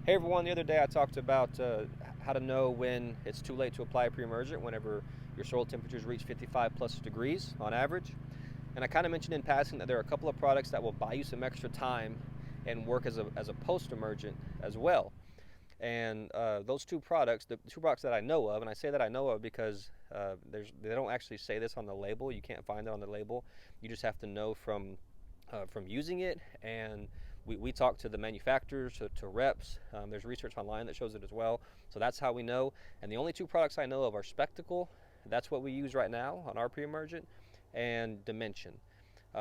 Hey everyone, the other day I talked about how to know when it's too late to apply a pre-emergent whenever your soil temperatures reach 55 plus degrees on average. And I kind of mentioned in passing that there are a couple of products that will buy you some extra time and work as a post-emergent as well. And those two products, the two products that I know of, and I say that I know of because they don't actually say this on the label. You can't find it on the label. You just have to know from using it. And we talk to the manufacturers, to reps. There's research online that shows it as well. So that's how we know. And the only two products I know of are Spectacle. That's what we use right now on our pre-emergent, and Dimension.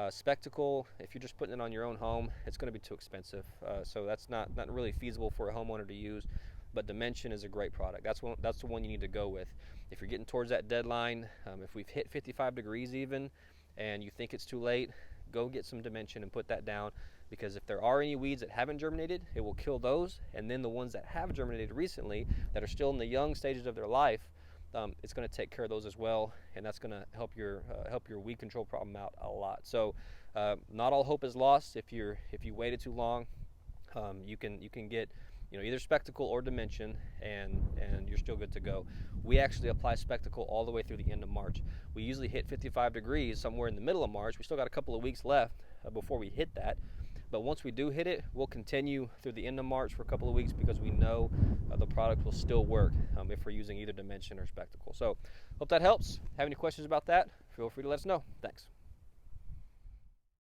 Spectacle, if you're just putting it on your own home, it's going to be too expensive. So that's not really feasible for a homeowner to use. But Dimension is a great product. That's the one you need to go with. If you're getting towards that deadline, if we've hit 55 degrees even, and you think it's too late, go get some Dimension and put that down, because if there are any weeds that haven't germinated, it will kill those, and then the ones that have germinated recently that are still in the young stages of their life, it's going to take care of those as well, and that's going to help your weed control problem out a lot. So not all hope is lost. If you waited too long, you can get either Spectacle or Dimension, and you're still good to go. We actually apply Spectacle all the way through the end of March. We usually hit 55 degrees somewhere in the middle of March. We still got a couple of weeks left before we hit that. But once we do hit it, we'll continue through the end of March for a couple of weeks, because we know the product will still work if we're using either Dimension or Spectacle. So hope that helps. Have any questions about that, feel free to let us know. Thanks.